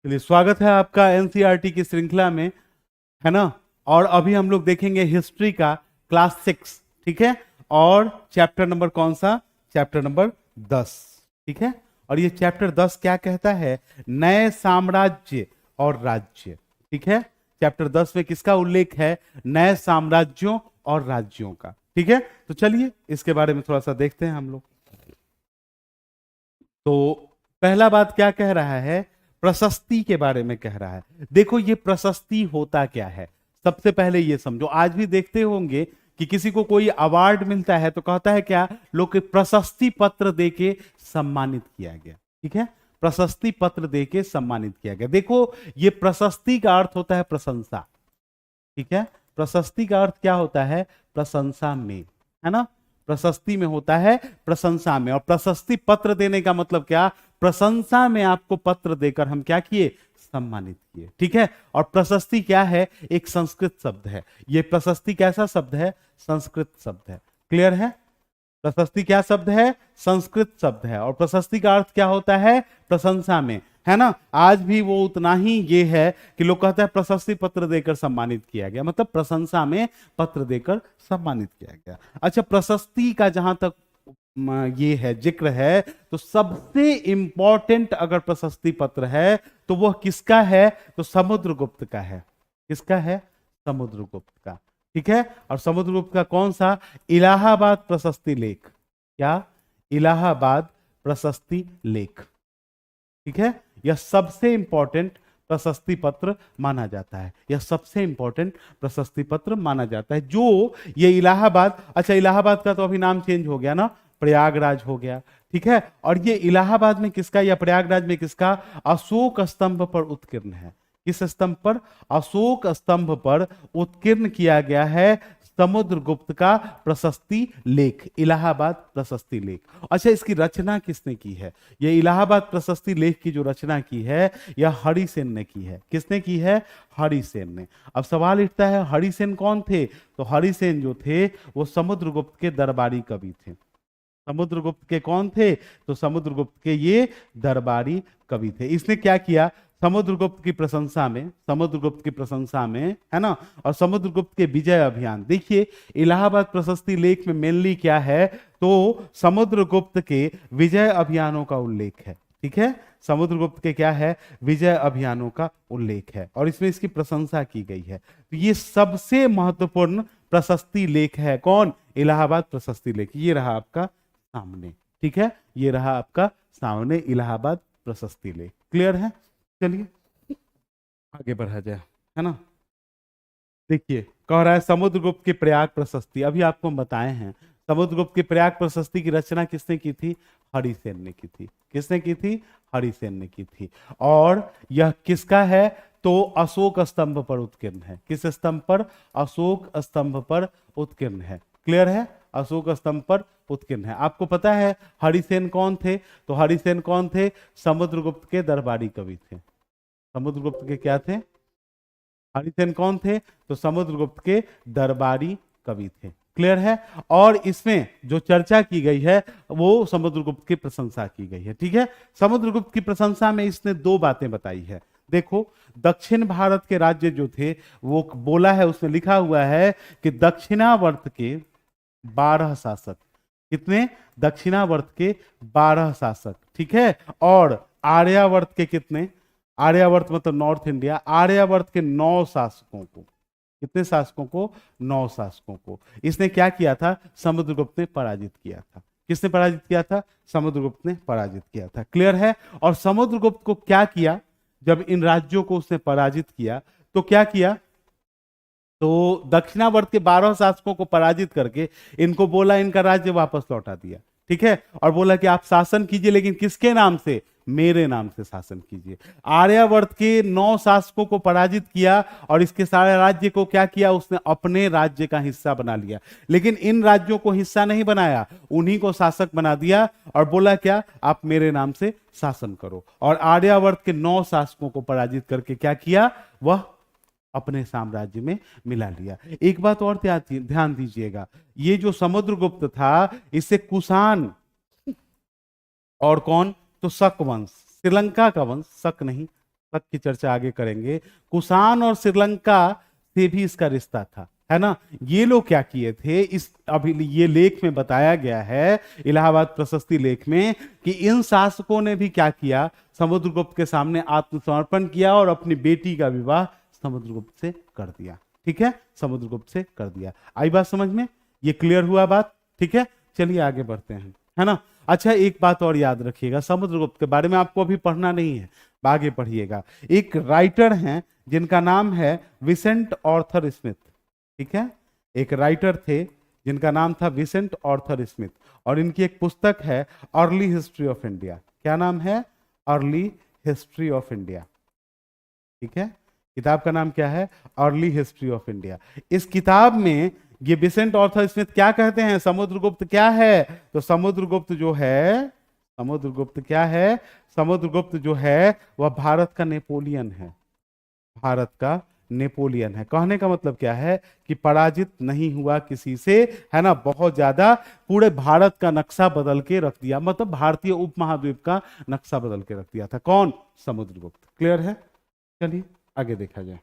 चलिए, स्वागत है आपका एनसीईआरटी की श्रृंखला में, है ना। और अभी हम लोग देखेंगे हिस्ट्री का क्लास 6, ठीक है। और चैप्टर नंबर कौन सा? चैप्टर नंबर 10, ठीक है। और ये चैप्टर 10 क्या कहता है? नए साम्राज्य और राज्य, ठीक है। चैप्टर 10 में किसका उल्लेख है? नए साम्राज्यों और राज्यों का, ठीक है। तो चलिए इसके बारे में थोड़ा सा देखते हैं हम लोग। तो पहला बात क्या कह रहा है? प्रशस्ति के बारे में कह रहा है। देखो, ये प्रशस्ति होता क्या है, सबसे पहले ये समझो। आज भी देखते होंगे कि किसी को कोई अवार्ड मिलता है तो कहता है क्या? लोग के प्रशस्ति पत्र देके सम्मानित किया गया, ठीक है। प्रशस्ति पत्र देके सम्मानित किया गया। देखो, ये प्रशस्ति का अर्थ होता है प्रशंसा, ठीक है। प्रशस्ति का अर्थ क्या होता है? प्रशंसा में, है ना। प्रशस्ति में होता है प्रशंसा में। और प्रशस्ति पत्र देने का मतलब क्या? प्रशंसा में आपको पत्र देकर हम क्या किए? सम्मानित किए, ठीक है। और प्रशस्ति क्या है? एक संस्कृत शब्द है। ये प्रशस्ति कैसा शब्द है? संस्कृत शब्द है। क्लियर है? प्रशस्ति क्या शब्द है? संस्कृत शब्द है। और प्रशस्ति का अर्थ क्या होता है? प्रशंसा में, है ना। आज भी वो उतना ही ये है कि लोग कहते हैं प्रशस्ति पत्र देकर सम्मानित किया गया, मतलब प्रशंसा में पत्र देकर सम्मानित किया गया। अच्छा, प्रशस्ति का जहां तक ये है, जिक्र है, तो सबसे इंपॉर्टेंट अगर प्रशस्ति पत्र है तो वह किसका है? तो समुद्रगुप्त का है। किसका है? समुद्रगुप्त का, ठीक है। और समुद्रगुप्त का कौन सा? इलाहाबाद प्रशस्ति लेख। क्या? इलाहाबाद प्रशस्ति लेख, ठीक है। यह सबसे इंपॉर्टेंट प्रशस्ति पत्र माना जाता है। यह सबसे इंपॉर्टेंट प्रशस्ति पत्र माना जाता है, जो ये इलाहाबाद, अच्छा इलाहाबाद का तो अभी नाम चेंज हो गया ना, प्रयागराज हो गया, ठीक है। और ये इलाहाबाद में किसका या प्रयागराज में किसका? अशोक स्तंभ पर उत्कीर्ण है। किस स्तंभ पर? अशोक स्तंभ पर उत्कीर्ण किया गया है समुद्रगुप्त का प्रशस्ति लेख, इलाहाबाद प्रशस्ति लेख। अच्छा, इसकी रचना किसने की है? यह इलाहाबाद प्रशस्ति लेख की जो रचना की है, यह हरिसेन ने की है। किसने की है? हरिसेन ने। अब सवाल उठता है, हरिसेन कौन थे? तो हरिसेन जो थे वो समुद्रगुप्त के दरबारी कवि थे। समुद्रगुप्त के कौन थे? तो समुद्रगुप्त के ये दरबारी कवि थे। इसने क्या किया? समुद्रगुप्त की प्रशंसा में, समुद्रगुप्त की प्रशंसा में, है ना। और समुद्रगुप्त के विजय अभियान, देखिए इलाहाबाद प्रशस्ति लेख में मेनली क्या है? तो समुद्रगुप्त के विजय अभियानों का उल्लेख है, ठीक है। समुद्रगुप्त के क्या है? विजय अभियानों का उल्लेख है और इसमें इसकी प्रशंसा की गई है। तो ये सबसे महत्वपूर्ण प्रशस्ति लेख है। कौन? इलाहाबाद प्रशस्ति लेख। ये रहा आपका सामने, ठीक है। ये रहा आपका सामने इलाहाबाद प्रशस्ति लेख। क्लियर है? चलिए आगे बढ़ा जाए, है ना। देखिए, कह रहा है समुद्रगुप्त की प्रयाग प्रशस्ति। अभी आपको हम बताए हैं, समुद्रगुप्त की प्रयाग प्रशस्ति की रचना किसने की थी? हरिसेन ने की थी। किसने की थी? हरिसेन ने की थी। और यह किसका है? तो अशोक स्तंभ पर उत्कीर्ण है। किस स्तंभ पर? अशोक स्तंभ पर उत्कीर्ण है। क्लियर है? अशोक स्तंभ पर उत्कीर्ण है। आपको पता है हरिसेन कौन थे? तो हरिसेन कौन थे? समुद्रगुप्त के दरबारी कवि थे। समुद्रगुप्त के क्या थे? हरिसेन कौन थे? तो समुद्रगुप्त के दरबारी कवि थे। क्लियर है? और इसमें जो चर्चा की गई है वो समुद्रगुप्त की प्रशंसा की गई है, ठीक है। समुद्रगुप्त की प्रशंसा में इसने दो बातें बताई है। देखो, दक्षिण भारत के राज्य जो थे वो बोला है, उसमें लिखा हुआ है कि दक्षिणावर्त के 12 शासक। कितने? दक्षिणावर्त के 12 शासक, ठीक है। और आर्यावर्त के कितने? आर्यावर्त मतलब नॉर्थ इंडिया, आर्यावर्त के 9 शासकों को। कितने शासकों को? 9 शासकों को इसने क्या किया था? समुद्रगुप्त ने पराजित किया था। किसने पराजित किया था? समुद्रगुप्त ने पराजित किया था। क्लियर है? और समुद्रगुप्त को क्या किया? जब इन राज्यों को उसने पराजित किया तो क्या किया? तो दक्षिणावर्त के 12 शासकों को पराजित करके इनको बोला इनका राज्य वापस लौटा दिया, ठीक है। और बोला कि आप शासन कीजिए, लेकिन किसके नाम से? मेरे नाम से शासन कीजिए। आर्यावर्त के 9 शासकों को पराजित किया और इसके सारे राज्य को क्या किया? उसने अपने राज्य का हिस्सा बना लिया। लेकिन इन राज्यों को हिस्सा नहीं बनाया, उन्हीं को शासक बना दिया और बोला क्या? आप मेरे नाम से शासन करो। और आर्यावर्त के 9 शासकों को पराजित करके क्या किया? वह अपने साम्राज्य में मिला लिया। एक बात और ध्यान दीजिएगा, ये जो समुद्रगुप्त था इससे कुषाण और कौन? तो शक वंश, श्रीलंका का वंश, शक नहीं, तक की चर्चा आगे करेंगे। कुषाण और श्रीलंका से भी इसका रिश्ता था, है ना। ये लोग क्या किए थे, इस अभी ये लेख में बताया गया है, इलाहाबाद प्रशस्ति लेख में, कि इन शासकों ने भी क्या किया, समुद्रगुप्त के सामने आत्मसमर्पण किया और अपनी बेटी का विवाह समुद्रगुप्त से कर दिया। ठीक है, समुद्रगुप्त से कर दिया। आई बात समझ में, ये क्लियर हुआ बात। ठीक है, चलिए आगे बढ़ते हैं, है ना। अच्छा, एक बात और याद रखिएगा, समुद्रगुप्त के बारे में आपको अभी पढ़ना नहीं है, आगे पढ़िएगा। एक राइटर हैं जिनका नाम है विसेंट ऑर्थर स्मिथ। ठीक है, एक राइटर थे जिनका नाम था विसेंट ऑर्थर स्मिथ, और इनकी एक पुस्तक है अर्ली हिस्ट्री ऑफ इंडिया। क्या नाम है? Early history of India. ठीक है, किताब का नाम क्या है? Early history of India. इस किताब में ये विसेंट ऑर्थर स्मिथ क्या कहते हैं, समुद्रगुप्त क्या है? तो समुद्रगुप्त जो है, समुद्रगुप्त क्या है? समुद्रगुप्त जो है वह भारत का नेपोलियन है, भारत का नेपोलियन है। कहने का मतलब क्या है कि पराजित नहीं हुआ किसी से, है ना, बहुत ज्यादा पूरे भारत का नक्शा बदल के रख दिया, मतलब भारतीय उपमहाद्वीप का नक्शा बदल के रख दिया था। कौन? समुद्रगुप्त। क्लियर है? चलिए आगे देखा जाए।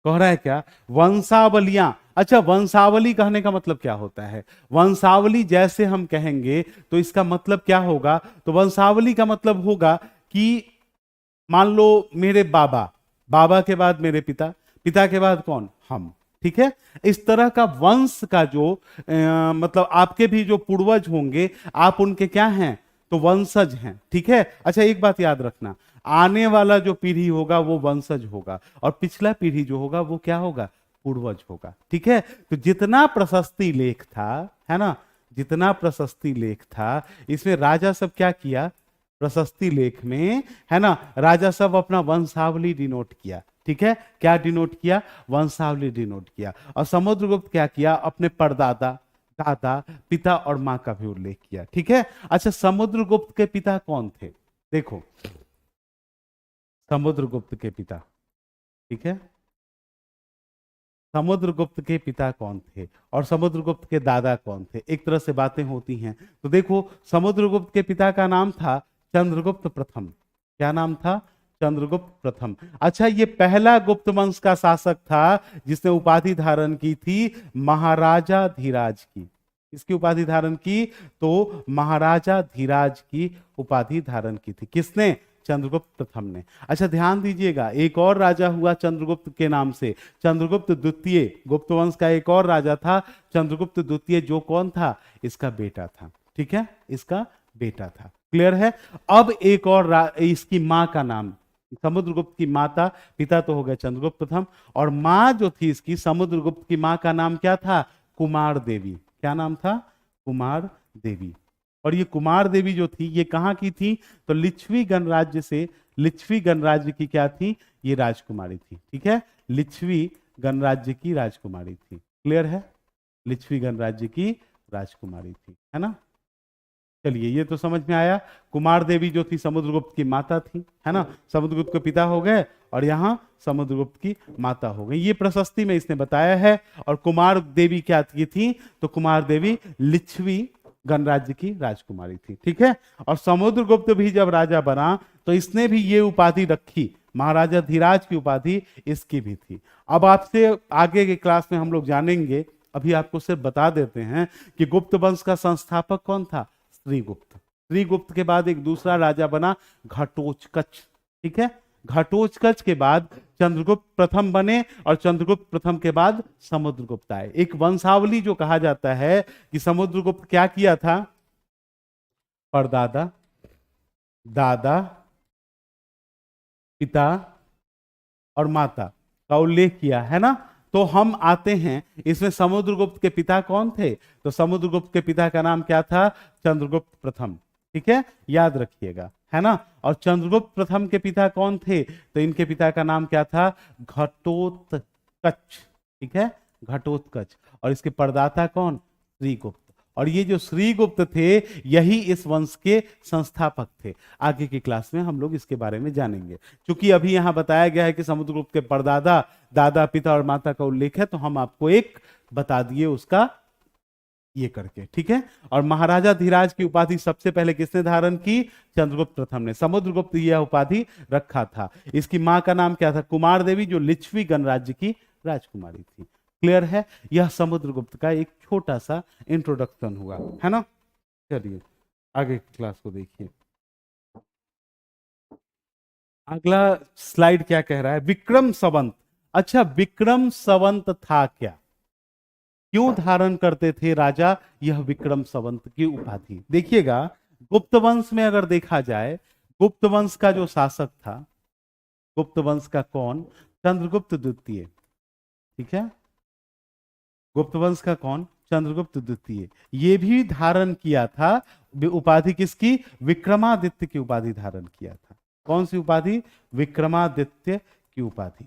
कह रहा है क्या? वंशावलियां। अच्छा, वंशावली कहने का मतलब क्या होता है? वंशावली जैसे हम कहेंगे तो इसका मतलब क्या होगा? तो वंशावली का मतलब होगा कि मान लो मेरे बाबा, बाबा के बाद मेरे पिता, पिता के बाद कौन? हम। ठीक है, इस तरह का वंश का जो मतलब आपके भी जो पूर्वज होंगे, आप उनके क्या हैं? तो वंशज हैं। ठीक है। अच्छा, एक बात याद रखना, आने वाला जो पीढ़ी होगा वो वंशज होगा, और पिछला पीढ़ी जो होगा वो क्या होगा? पूर्वज होगा। ठीक है, तो जितना प्रशस्ति लेख था, है ना, जितना प्रशस्ति लेख था, इसमें राजा सब क्या किया? प्रशस्ति लेख में, है ना, राजा सब अपना वंशावली डिनोट किया। ठीक है, क्या डिनोट किया? वंशावली डिनोट किया। और समुद्रगुप्त क्या किया? अपने परदादा, दादा, पिता और मां का भी उल्लेख किया। ठीक है। अच्छा, समुद्रगुप्त के पिता कौन थे? देखो, समुद्रगुप्त के पिता, ठीक है, समुद्रगुप्त के पिता कौन थे और समुद्रगुप्त के दादा कौन थे, एक तरह से बातें होती हैं। तो देखो, समुद्रगुप्त के पिता का नाम था चंद्रगुप्त प्रथम। क्या नाम था? चंद्रगुप्त प्रथम। अच्छा, ये पहला गुप्त वंश का शासक था जिसने उपाधि धारण की थी महाराजा धीराज की। इसकी उपाधि धारण की? तो महाराजा धीराज की उपाधि धारण की थी। किसने? चंद्रगुप्त प्रथम ने। अच्छा, ध्यान दीजिएगा, एक और राजा हुआ चंद्रगुप्त के नाम से, चंद्रगुप्त द्वितीय। गुप्त वंश का एक और राजा था चंद्रगुप्त द्वितीय, जो कौन था? इसका बेटा था। ठीक है, इसका बेटा था। क्लियर है? अब एक और इसकी मां का नाम, समुद्रगुप्त की माता, पिता तो हो गए चंद्रगुप्त प्रथम, और मां जो थी इसकी, समुद्रगुप्त की मां का नाम क्या था? कुमार देवी। क्या नाम था? कुमार देवी। और ये कुमार देवी जो थी, ये कहां की थी? तो लिच्छवी गणराज्य से, लिच्छवी गणराज्य की क्या थी? ये राजकुमारी थी। ठीक है, लिच्छवी गणराज्य की राजकुमारी थी। क्लियर है? लिच्छवी गणराज्य की राजकुमारी थी, है ना। चलिए, ये तो समझ में आया। कुमार देवी जो थी समुद्रगुप्त की माता थी, है ना, समुद्रगुप्त के पिता हो गए और यहां समुद्रगुप्त की माता हो गई। ये प्रशस्ति में इसने बताया है। और कुमार देवी क्या थी? तो कुमार देवी लिच्छवी गणराज्य की राजकुमारी थी। ठीक है। और समुद्रगुप्त भी जब राजा बना तो इसने भी ये उपाधि रखी, महाराजा धीराज की उपाधि इसकी भी थी। अब आपसे आगे के क्लास में हम लोग जानेंगे, अभी आपको सिर्फ बता देते हैं कि गुप्त वंश का संस्थापक कौन था? श्रीगुप्त। श्रीगुप्त के बाद एक दूसरा राजा बना घटोत्कच। ठीक है, घटोत्कच के बाद चंद्रगुप्त प्रथम बने, और चंद्रगुप्त प्रथम के बाद समुद्रगुप्त आए। एक वंशावली जो कहा जाता है कि समुद्रगुप्त क्या किया था? परदादा, दादा, पिता और माता का उल्लेख किया, है ना। तो हम आते हैं इसमें, समुद्रगुप्त के पिता कौन थे? तो समुद्रगुप्त के पिता का नाम क्या था? चंद्रगुप्त प्रथम। ठीक है, याद रखिएगा, है ना। और चंद्रगुप्त प्रथम के पिता कौन थे? तो इनके पिता का नाम क्या था? घटोत्कच। ठीक है, घटोत्कच। और इसके परदाता कौन? श्रीगुप्त। और ये जो श्रीगुप्त थे, यही इस वंश के संस्थापक थे। आगे की क्लास में हम लोग इसके बारे में जानेंगे। क्योंकि अभी यहां बताया गया है कि समुद्रगुप्त के परदादा, दादा, पिता और माता का उल्लेख है, तो हम आपको एक बता दिए उसका ये करके, ठीक है। और महाराजा धीराज की उपाधि सबसे पहले किसने धारण की? चंद्रगुप्त प्रथम ने। समुद्रगुप्त यह उपाधि रखा था। इसकी मां का नाम क्या था? कुमार देवी, जो लिच्छवी गणराज्य की राजकुमारी थी। क्लियर है? यह समुद्रगुप्त का एक छोटा सा इंट्रोडक्शन हुआ, है ना। चलिए आगे क्लास को देखिए। अगला स्लाइड क्या कह रहा है? विक्रम संवत। अच्छा, विक्रम संवत था क्या? क्यों धारण करते थे राजा यह विक्रम संवत की उपाधि? देखिएगा, गुप्त वंश में अगर देखा जाए, गुप्त वंश का जो शासक था, गुप्त वंश का कौन? चंद्रगुप्त द्वितीय, ठीक है। गुप्त वंश का कौन? चंद्रगुप्त द्वितीय। ये भी धारण किया था उपाधि किसकी? विक्रमादित्य की उपाधि धारण किया था। कौन सी उपाधि? विक्रमादित्य की उपाधि।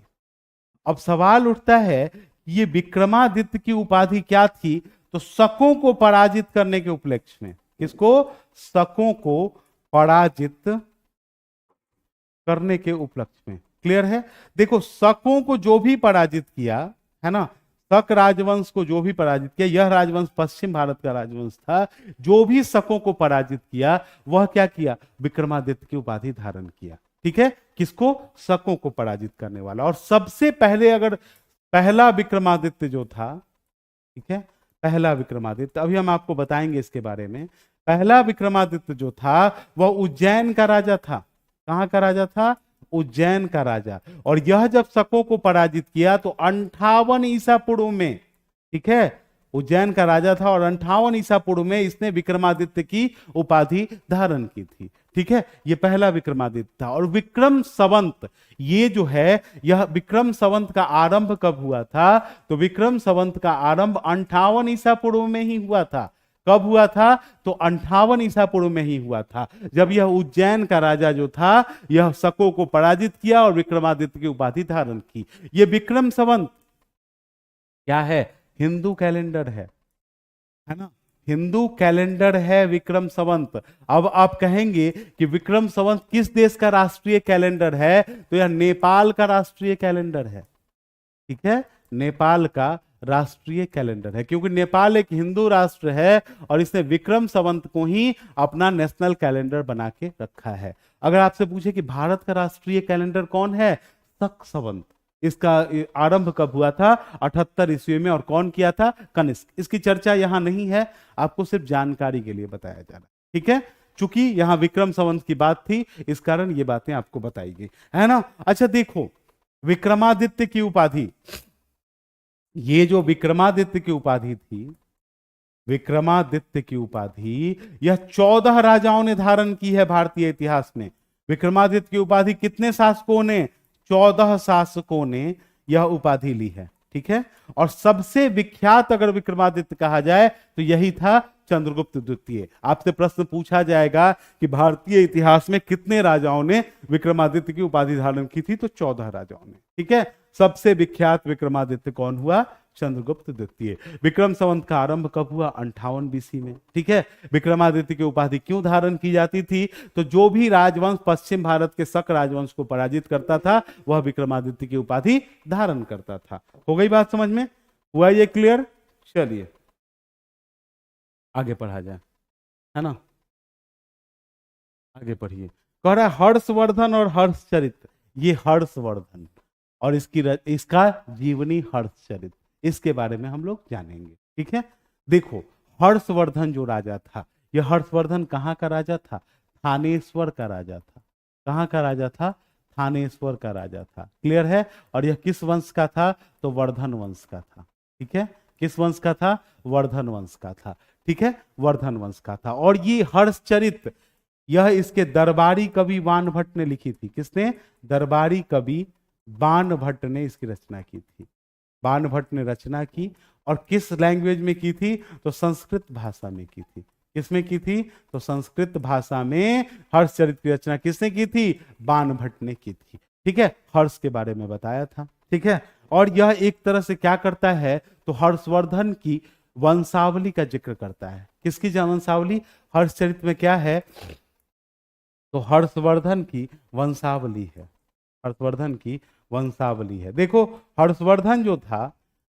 अब सवाल उठता है ये विक्रमादित्य की उपाधि क्या थी? तो शकों को पराजित करने के उपलक्ष्य में। किसको? शकों को पराजित करने के उपलक्ष्य में। क्लियर है? देखो, शकों को जो भी पराजित किया है ना, शक राजवंश को जो भी पराजित किया, यह राजवंश पश्चिम भारत का राजवंश था, जो भी शकों को पराजित किया वह क्या किया? विक्रमादित्य की उपाधि धारण किया। ठीक है, किसको? शकों को पराजित करने वाला। और सबसे पहले अगर पहला विक्रमादित्य जो था, ठीक है, पहला विक्रमादित्य, अभी हम आपको बताएंगे इसके बारे में। पहला विक्रमादित्य जो था वह उज्जैन का राजा था। कहां का राजा था? उज्जैन का राजा। और यह जब शकों को पराजित किया तो 58 ईसा पूर्व में, ठीक है, उज्जैन का राजा था और 58 ईसा पूर्व में इसने विक्रमादित्य की उपाधि धारण की थी। ठीक है, यह पहला विक्रमादित्य था। और विक्रम संवत, ये जो है, यह विक्रम संवत का आरंभ कब हुआ था? तो विक्रम संवत का आरंभ 58 ईसा पूर्व में ही हुआ था। कब हुआ था? तो 58 ईसा पूर्व में ही हुआ था, जब यह उज्जैन का राजा जो था, यह शकों को पराजित किया और विक्रमादित्य की उपाधि धारण की। यह विक्रम संवत क्या है? हिंदू कैलेंडर है ना। हिंदू कैलेंडर है विक्रम संवत। अब आप कहेंगे कि विक्रम संवत किस देश का राष्ट्रीय कैलेंडर है? तो यह नेपाल का राष्ट्रीय कैलेंडर है। ठीक है, नेपाल का राष्ट्रीय कैलेंडर है, क्योंकि नेपाल एक हिंदू राष्ट्र है और इसने विक्रम संवत को ही अपना नेशनल कैलेंडर बना के रखा है। अगर आपसे पूछे कि भारत का राष्ट्रीय कैलेंडर कौन है? शक संवत। इसका आरंभ कब हुआ था? 78 ईस्वी में। और कौन किया था? कनिष्क। इसकी चर्चा यहां नहीं है, आपको सिर्फ जानकारी के लिए बताया जा रहा है। ठीक है, चूंकि यहां विक्रम संवत की बात थी, इस कारण ये बातें आपको बताई गई, है ना। अच्छा देखो, विक्रमादित्य की उपाधि, ये जो विक्रमादित्य की उपाधि थी, विक्रमादित्य की उपाधि यह 14 राजाओं ने धारण की है भारतीय इतिहास में। विक्रमादित्य की उपाधि कितने शासकों ने? 14 शासकों ने यह उपाधि ली है। ठीक है, और सबसे विख्यात अगर विक्रमादित्य कहा जाए तो यही था चंद्रगुप्त द्वितीय। आपसे प्रश्न पूछा जाएगा कि भारतीय इतिहास में कितने राजाओं ने विक्रमादित्य की उपाधि धारण की थी? तो 14 राजाओं ने। ठीक है, सबसे विख्यात विक्रमादित्य कौन हुआ? चंद्रगुप्त द्वितीय। विक्रम संवत का आरंभ कब हुआ? 58 बीसी में। ठीक है, विक्रमादित्य की उपाधि क्यों धारण की जाती थी? तो जो भी राजवंश पश्चिम भारत के शक राजवंश को पराजित करता था, वह विक्रमादित्य की उपाधि धारण करता था। हो गई बात समझ में? हुआ ये क्लियर? चलिए आगे पढ़ा जाए, है ना। आगे पढ़िए। कह रहा है हर्षवर्धन और हर्षचरित। ये हर्षवर्धन और इसका जीवनी हर्षचरित, इसके बारे में हम लोग जानेंगे। ठीक है, देखो, हर्षवर्धन जो राजा था, यह हर्षवर्धन कहां का राजा था? थानेश्वर का राजा था। कहां का राजा था? थानेश्वर का राजा था। क्लियर है? और यह किस वंश का था? तो वर्धन वंश का था। ठीक है, किस वंश का था? वर्धन वंश का था। ठीक है, वर्धन वंश का था। और ये हर्षचरित, यह इसके दरबारी कवि बाणभट्ट ने लिखी थी। किसने? दरबारी कवि बाणभट्ट ने इसकी रचना की थी। बाणभट्ट ने रचना की, और किस लैंग्वेज में की थी? तो संस्कृत भाषा में की थी। किसमें की थी? तो संस्कृत भाषा में हर्षचरित की रचना किसने की थी? बाणभट्ट ने की थी। ठीक है, हर्ष के बारे में बताया था। ठीक है, और यह एक तरह से क्या करता है? तो हर्षवर्धन की वंशावली का जिक्र करता है। किसकी वंशावली? हर्षचरित में क्या है? तो हर्षवर्धन की वंशावली है। हर्षवर्धन की वंशावली है। देखो, हर्षवर्धन जो था,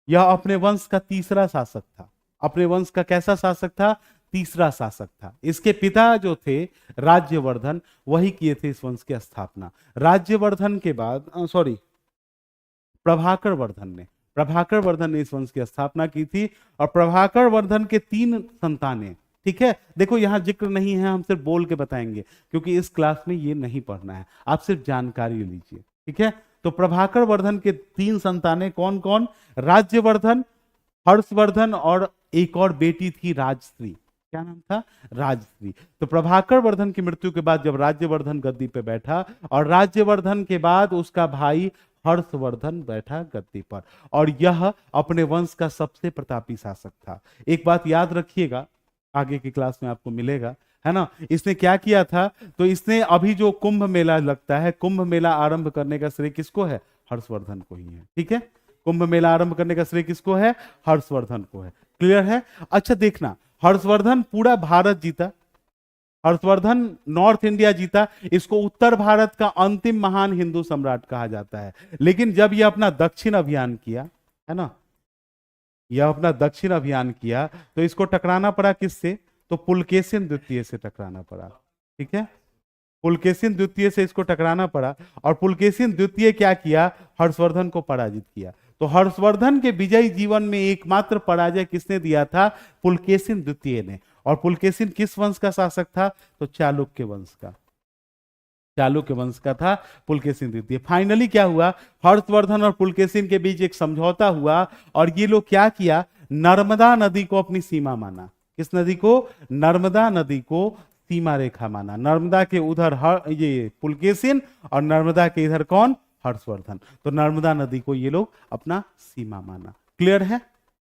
यह अपने वंश का तीसरा शासक था। अपने वंश का कैसा शासक था? तीसरा शासक था। इसके पिता जो थे राज्यवर्धन, वही किए थे इस वंश की स्थापना। राज्यवर्धन के बाद सॉरी प्रभाकर वर्धन ने, प्रभाकर वर्धन ने इस वंश की स्थापना की थी। और प्रभाकर वर्धन के 3 संतानें, ठीक है। देखो यहां जिक्र नहीं है, हम सिर्फ बोल के बताएंगे क्योंकि इस क्लास में ये नहीं पढ़ना है, आप सिर्फ जानकारी लीजिए, ठीक है। तो प्रभाकर वर्धन के 3 संतानें कौन कौन? राज्यवर्धन, हर्षवर्धन और एक और बेटी थी राजश्री। क्या नाम था? राजश्री। तो प्रभाकर वर्धन की मृत्यु के बाद जब राज्यवर्धन गद्दी पे बैठा, और राज्यवर्धन के बाद उसका भाई हर्षवर्धन बैठा गद्दी पर, और यह अपने वंश का सबसे प्रतापी शासक था। एक बात याद रखिएगा, आगे की क्लास में आपको मिलेगा, है ना। इसने क्या किया था? तो इसने अभी जो कुंभ मेला लगता है, कुंभ मेला आरंभ करने का श्रेय किसको है? हर्षवर्धन को ही है, ठीक है। कुंभ मेला आरंभ करने का श्रेय किसको है? हर्षवर्धन को है। क्लियर है? अच्छा देखना, हर्षवर्धन पूरा भारत जीता, हर्षवर्धन नॉर्थ इंडिया जीता। इसको उत्तर भारत का अंतिम महान हिंदू सम्राट कहा जाता है। लेकिन जब यह अपना दक्षिण अभियान किया, है ना, यह अपना दक्षिण अभियान किया, तो इसको टकराना पड़ा किससे? तो पुलकेशिन द्वितीय से टकराना पड़ा, ठीक है। पुलकेशिन द्वितीय से इसको टकराना पड़ा, और पुलकेशिन द्वितीय क्या किया? हर्षवर्धन को पराजित किया। तो हर्षवर्धन के विजयी जीवन में एकमात्र पराजय किसने दिया था? पुलकेशिन द्वितीय ने। और पुलकेशिन किस वंश का शासक था? तो चालुक्य वंश का, चालुक्य वंश का था पुलकेशिन द्वितीय। फाइनली क्या हुआ? हर्षवर्धन और पुलकेशिन के बीच एक समझौता हुआ, और ये लोग क्या किया? नर्मदा नदी को अपनी सीमा माना। किस नदी को? नर्मदा नदी को सीमा रेखा माना। नर्मदा के उधर ये पुलकेशिन, और नर्मदा के इधर कौन? हर्षवर्धन। तो नर्मदा नदी को ये लोग अपना सीमा माना। क्लियर है?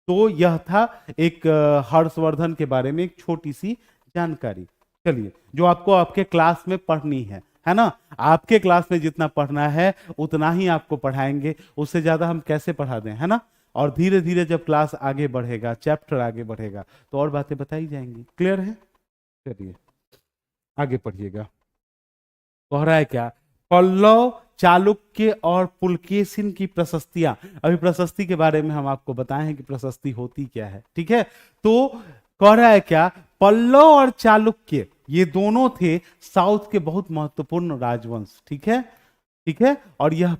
तो यह था एक हर्षवर्धन के बारे में एक छोटी सी जानकारी। चलिए, जो आपको आपके क्लास में पढ़नी है ना। आपके क्लास में जितना पढ़ना है उतना ही आपको पढ़ाएंगे, उससे ज्यादा हम कैसे पढ़ा दें, है ना। और धीरे धीरे जब क्लास आगे बढ़ेगा, चैप्टर आगे बढ़ेगा, तो और बातें बताई जाएंगी। क्लियर है? चलिए आगे पढ़िएगा। कह रहा है क्या? पल्लव, चालुक्य और पुलकेशिन की प्रशस्तियां। अभी प्रशस्ति के बारे में हम आपको बताए हैं कि प्रशस्ति होती क्या है, ठीक है। तो कह रहा है क्या? पल्लव और चालुक्य ये दोनों थे साउथ के बहुत महत्वपूर्ण राजवंश, ठीक है, ठीक है। और यह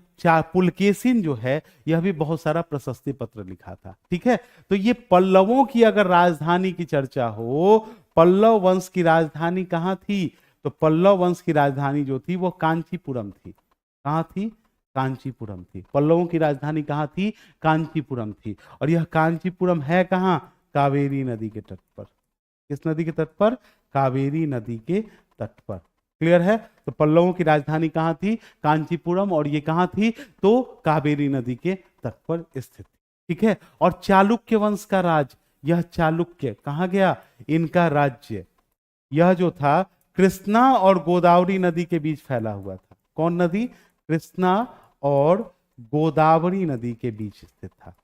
पुलकेशिन जो है, यह भी बहुत सारा प्रशस्ति पत्र लिखा था, ठीक है। तो ये पल्लवों की अगर राजधानी की चर्चा हो, पल्लव वंश की राजधानी कहां थी? तो पल्लव वंश की राजधानी जो थी वो कांचीपुरम थी। कहां थी? कांचीपुरम थी। पल्लवों की राजधानी कहां थी? कांचीपुरम थी। और यह कांचीपुरम है कहां? कावेरी नदी के तट पर। किस नदी के तट पर? कावेरी नदी के तट पर। क्लियर है? तो पल्लवों की राजधानी कहां थी? कांचीपुरम। और ये कहां थी? तो कावेरी नदी के तट पर स्थित, ठीक है। और चालुक्य वंश का राज, यह चालुक्य कहां गया? इनका राज्य यह जो था कृष्णा और गोदावरी नदी के बीच फैला हुआ था। कौन नदी? कृष्णा और गोदावरी नदी के बीच स्थित था,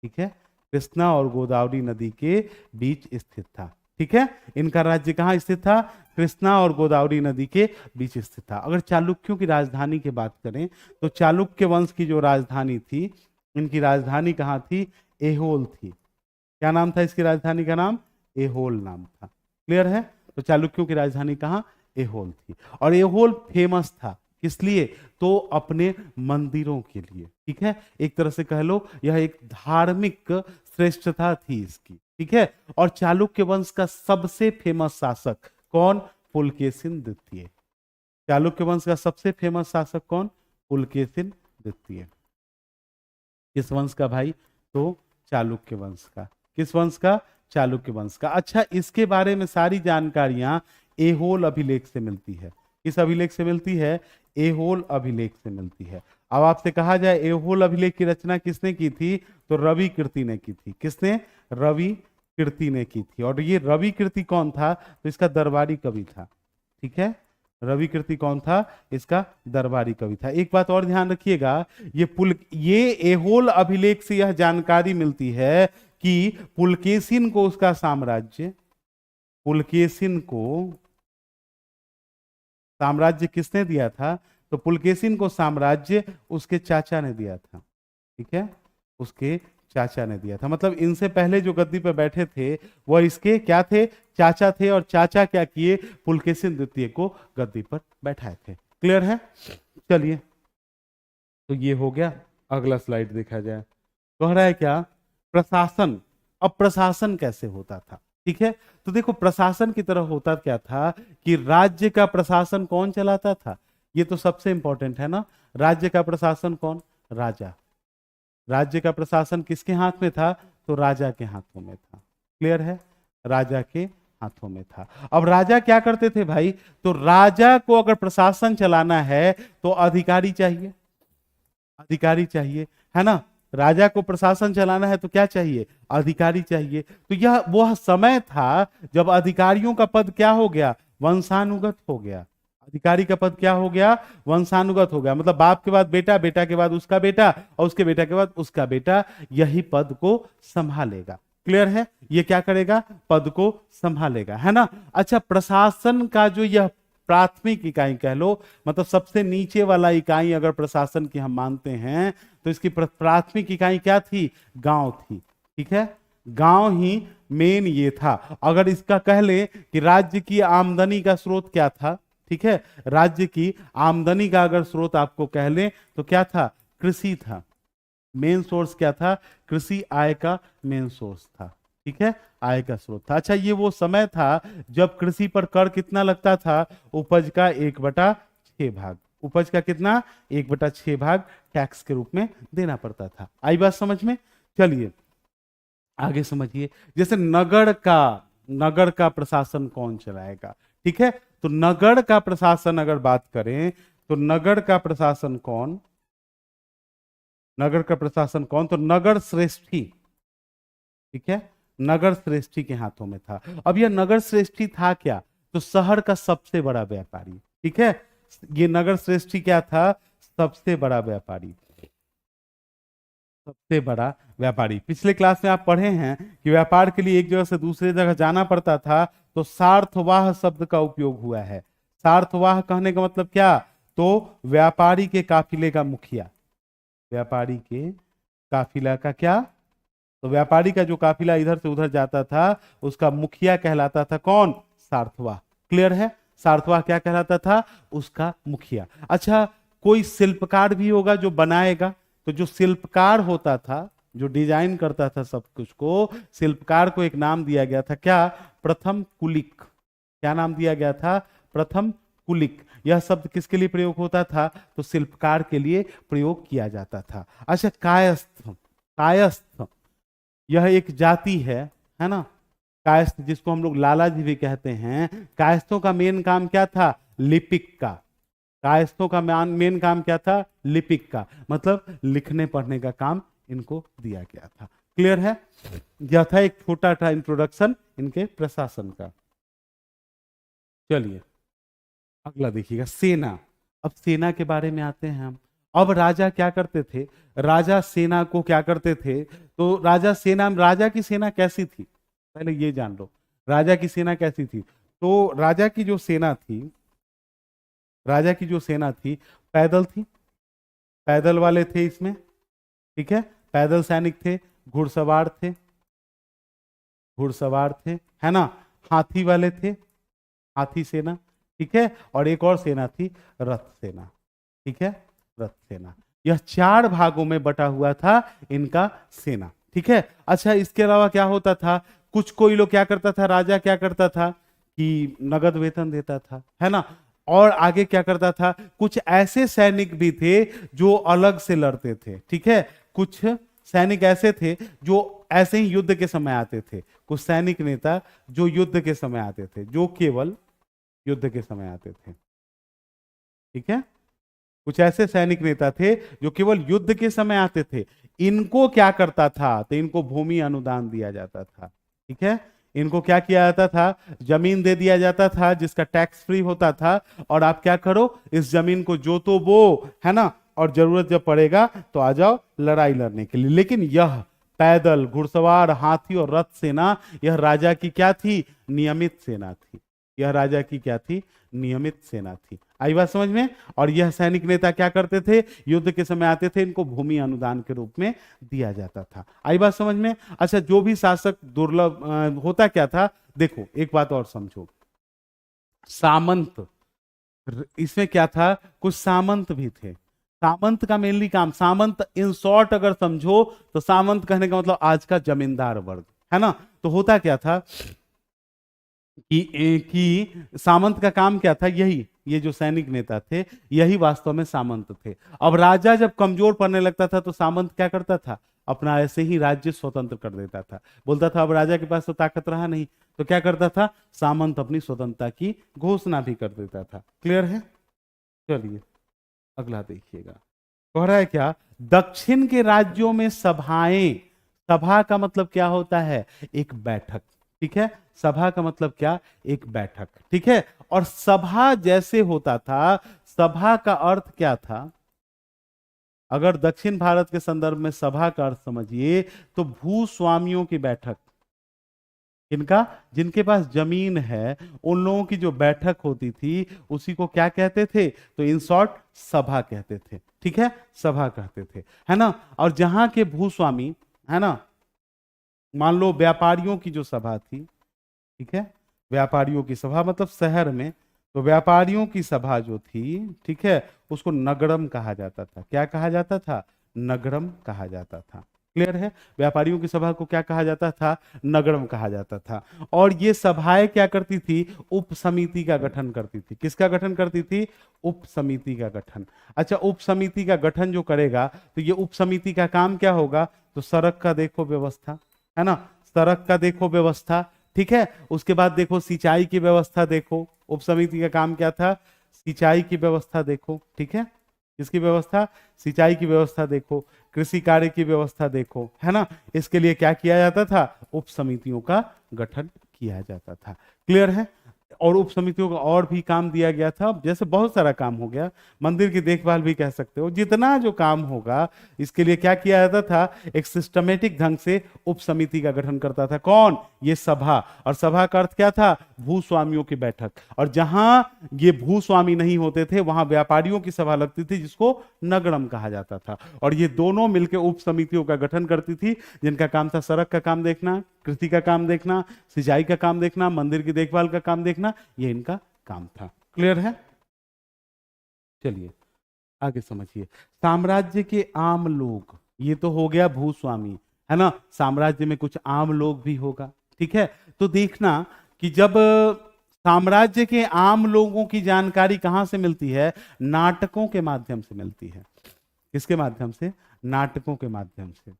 ठीक है। कृष्णा और गोदावरी नदी के बीच स्थित था, ठीक है। इनका राज्य कहां स्थित था? कृष्णा और गोदावरी नदी के बीच स्थित था। अगर चालुक्यों की राजधानी की बात करें, तो चालुक्य वंश की जो राजधानी थी, इनकी राजधानी कहां थी? एहोल थी। क्या नाम था इसकी राजधानी का? नाम एहोल नाम था। क्लियर है? तो चालुक्यों की राजधानी कहां? एहोल थी। और एहोल फेमस था किस लिए? तो अपने मंदिरों के लिए, ठीक है। एक तरह से कह लो यह एक धार्मिक श्रेष्ठता थी इसकी, ठीक है। और चालुक्य वंश का सबसे फेमस शासक कौन? पुलकेशिन द्वितीय। चालुक्य वंश का सबसे फेमस शासक कौन? पुलकेशिन द्वितीय। किस वंश का भाई? तो चालुक्य वंश का। किस वंश का? चालुक्य वंश का। अच्छा, इसके बारे में सारी जानकारियां एहोल अभिलेख से मिलती है। किस अभिलेख से मिलती है? एहोल अभिलेख से मिलती है। अब आपसे कहा जाए एहोल अभिलेख की रचना किसने की थी? तो रवि कीर्ति ने की थी। किसने? रवि कीर्ति ने की थी। और ये रवि कीर्ति कौन था? तो इसका दरबारी कवि था, ठीक है। रवि कीर्ति कौन था? इसका दरबारी कवि था। एक बात और ध्यान रखिएगा, ये एहोल अभिलेख से यह जानकारी मिलती है कि पुलकेशिन को उसका साम्राज्य, पुलकेशिन को साम्राज्य किसने दिया था? तो पुलकेशिन को साम्राज्य उसके चाचा ने दिया था, ठीक है। उसके चाचा ने दिया था। मतलब इनसे पहले जो गद्दी पर बैठे थे वह इसके क्या थे, चाचा थे, और चाचा क्या किए, पुलकेशिन द्वितीय को गद्दी पर बैठाए थे। क्लियर है? चलिए, तो ये हो गया। अगला स्लाइड देखा जाए। कह रहा है क्या, प्रशासन। अब प्रशासन कैसे होता था? ठीक है, तो देखो प्रशासन की तरह होता क्या था कि राज्य का प्रशासन कौन चलाता था, ये तो सबसे इंपॉर्टेंट है ना। राज्य का प्रशासन कौन, राजा। राज्य का प्रशासन किसके हाथ में था, तो राजा के हाथों में था। क्लियर है? राजा के हाथों में था। अब राजा क्या करते थे भाई, तो राजा को अगर प्रशासन चलाना है तो अधिकारी चाहिए, अधिकारी चाहिए, है ना। राजा को प्रशासन चलाना है तो क्या चाहिए, अधिकारी चाहिए। तो यह वह समय था जब अधिकारियों का पद क्या हो गया, वंशानुगत हो गया। अधिकारी का पद क्या हो गया, वंशानुगत हो गया। मतलब बाप के बाद बेटा, बेटा के बाद उसका बेटा, और उसके बेटा के बाद उसका बेटा, यही पद को संभालेगा। क्लियर है? ये क्या करेगा, पद को संभालेगा, है ना। अच्छा, प्रशासन का जो यह प्राथमिक इकाई कह लो, मतलब सबसे नीचे वाला इकाई अगर प्रशासन की हम मानते हैं, तो इसकी प्राथमिक इकाई क्या थी, गांव थी। ठीक है, गांव ही मेन ये था। अगर इसका कह ले कि राज्य की आमदनी का स्रोत क्या था, ठीक है, राज्य की आमदनी का अगर स्रोत आपको कह ले तो क्या था, कृषि था। मेन सोर्स क्या था, कृषि आय का मेन सोर्स था। ठीक है, आय का स्रोत था। अच्छा, ये वो समय था जब कृषि पर कर कितना लगता था, उपज का 1/6 भाग। उपज का कितना, 1/6 भाग टैक्स के रूप में देना पड़ता था। आई बात समझ में? चलिए आगे समझिए। जैसे नगर का प्रशासन कौन चलाएगा? ठीक है, तो नगर का प्रशासन अगर बात करें तो नगर का प्रशासन कौन, नगर का प्रशासन कौन, तो नगर श्रेष्ठी। ठीक है, नगर श्रेष्ठी के हाथों में था। अब यह नगर श्रेष्ठी था क्या, तो शहर का सबसे बड़ा व्यापारी। ठीक है, ये नगर श्रेष्ठी क्या था, सबसे बड़ा व्यापारी, सबसे बड़ा व्यापारी। पिछले क्लास में आप पढ़े हैं कि व्यापार के लिए एक जगह से दूसरे जगह जाना पड़ता था, तो सार्थवाह शब्द का उपयोग हुआ है। सार्थवाह कहने का मतलब क्या, तो व्यापारी के काफिले का मुखिया। व्यापारी के काफिला का क्या, तो व्यापारी का जो काफिला इधर से उधर जाता था उसका मुखिया कहलाता था कौन, सार्थवाह। क्लियर है? सार्थवाह क्या कहलाता था, उसका मुखिया। अच्छा, कोई शिल्पकार भी होगा जो बनाएगा, तो जो शिल्पकार होता था, जो डिजाइन करता था सब कुछ को, शिल्पकार को एक नाम दिया गया था क्या, प्रथम कुलिक। क्या नाम दिया गया था, प्रथम कुलिक। यह शब्द किसके लिए प्रयोग होता था, तो शिल्पकार के लिए प्रयोग किया जाता था। अच्छा, कायस्थ। कायस्थ यह एक जाति है ना। कायस्थ जिसको हम लोग लाला जी भी कहते हैं, कायस्थों का मेन काम क्या था, लिपिक का। कायस्थों का मेन काम क्या था, लिपिक का, मतलब लिखने पढ़ने का काम इनको दिया गया था। क्लियर है? यह था एक छोटा सा इंट्रोडक्शन इनके प्रशासन का। चलिए अगला देखिएगा, सेना। अब सेना के बारे में आते हैं हम। अब राजा क्या करते थे, राजा सेना को क्या करते थे, तो राजा की सेना कैसी थी, पहले ये जान लो। राजा की सेना कैसी थी, तो राजा की जो सेना थी, राजा की जो सेना थी पैदल थी, पैदल वाले थे इसमें। ठीक है, पैदल सैनिक थे, घुड़सवार थे, घुड़सवार थे, है ना। हाथी वाले थे, हाथी सेना। ठीक है, और एक और सेना थी, रथ सेना। ठीक है, रथ सेना। यह 4 भागों में बटा हुआ था इनका सेना। ठीक है, अच्छा इसके अलावा क्या होता था, कुछ कोई लोग क्या करता था, राजा क्या करता था कि नगद वेतन देता था, है ना। और आगे क्या करता था, कुछ ऐसे सैनिक भी थे जो अलग से लड़ते थे। ठीक है, कुछ सैनिक ऐसे थे जो ऐसे ही युद्ध के समय आते थे, कुछ सैनिक नेता जो युद्ध के समय आते थे, जो केवल युद्ध के समय आते थे। ठीक है, कुछ ऐसे सैनिक नेता थे जो केवल युद्ध के समय आते थे। इनको क्या करता था, तो इनको भूमि अनुदान दिया जाता था। ठीक है, इनको क्या किया जाता था, जमीन दे दिया जाता था जिसका टैक्स फ्री होता था, और आप क्या करो, इस जमीन को जोतो बो, है ना, और जरूरत जब पड़ेगा तो आ जाओ लड़ाई लड़ने के लिए। लेकिन यह पैदल, घुड़सवार, हाथी और रथ सेना, यह राजा की क्या थी, नियमित सेना थी। यह राजा की क्या थी, नियमित सेना थी। आई बात समझ में। और यह सैनिक नेता क्या करते थे, युद्ध के समय आते थे, इनको भूमि अनुदान के रूप में दिया जाता था। आई बात समझ में। अच्छा, जो भी शासक दुर्लभ होता क्या था, देखो एक बात और समझो, सामंत, इसमें क्या था, कुछ सामंत भी थे। सामंत का मेनली काम, सामंत इन शॉर्ट अगर समझो तो सामंत कहने का मतलब आज का जमींदार वर्ग, है ना। तो होता क्या था कि सामंत का काम क्या था, यही ये जो सैनिक नेता थे यही वास्तव में सामंत थे। अब राजा जब कमजोर पड़ने लगता था तो सामंत क्या करता था, अपना ऐसे ही राज्य स्वतंत्र कर देता था। बोलता था अब राजा के पास तो ताकत रहा नहीं, तो क्या करता था, सामंत अपनी स्वतंत्रता की घोषणा भी कर देता था। क्लियर है। चलिए अगला देखिएगा, कह रहा है क्या, दक्षिण के राज्यों में सभाएं, सभा का मतलब क्या होता है, एक बैठक, ठीक है। सभा का मतलब क्या, एक बैठक, ठीक है। और सभा जैसे होता था, सभा का अर्थ क्या था, अगर दक्षिण भारत के संदर्भ में सभा का अर्थ समझिए तो भूस्वामियों की बैठक, इनका जिनके पास जमीन है उन लोगों की जो बैठक होती थी उसी को क्या कहते थे, तो इन शॉर्ट सभा कहते थे, ठीक है, सभा कहते थे, है ना। और जहां के भूस्वामी, है ना, मान लो व्यापारियों की जो सभा थी, ठीक है, व्यापारियों की सभा मतलब शहर में, तो व्यापारियों की सभा जो थी, ठीक है, उसको नगरम कहा जाता था। क्या कहा जाता था, नगरम कहा जाता था। क्लियर है। व्यापारियों की सभा को क्या कहा जाता था, नगरम कहा जाता था। और ये सभाएं क्या करती थी, उप समिति का गठन करती थी। किसका गठन करती थी, उप समिति का गठन। अच्छा, उप समिति का गठन जो करेगा तो ये उप समिति का काम क्या होगा, तो सड़क का देखो व्यवस्था, है ना, सड़क का देखो व्यवस्था, ठीक है। उसके बाद देखो सिंचाई की व्यवस्था देखो, उप समिति का काम क्या था, सिंचाई की व्यवस्था देखो, ठीक है, इसकी व्यवस्था, सिंचाई की व्यवस्था देखो, कृषि कार्य की व्यवस्था देखो, है ना। इसके लिए क्या किया जाता था, उप समितियों का गठन किया जाता था। क्लियर है। और उप समितियों का और भी काम दिया गया था, जैसे बहुत सारा काम हो गया, मंदिर की देखभाल भी कह सकते हो, जितना जो काम होगा इसके लिए क्या किया जाता था, एक सिस्टमेटिक ढंग से उप समिति का गठन करता था। कौन, ये सभा। और सभा का अर्थ क्या था, भूस्वामियों की बैठक। और जहां ये भूस्वामी नहीं होते थे वहां व्यापारियों की सभा लगती थी जिसको नगरम कहा जाता था। और ये दोनों मिलकर उप समितियों का गठन करती थी जिनका काम था सड़क का काम देखना, कृषि का काम देखना, सिंचाई का काम देखना, मंदिर की देखभाल का काम देखना, ये इनका काम था। क्लियर है। चलिए आगे समझिए, साम्राज्य के आम लोग, ये तो हो गया भूस्वामी, है ना। साम्राज्य में कुछ आम लोग भी होगा, ठीक है। तो देखना कि जब साम्राज्य के आम लोगों की जानकारी कहां से मिलती है, नाटकों के माध्यम से मिलती है। किसके माध्यम से, नाटकों के माध्यम से।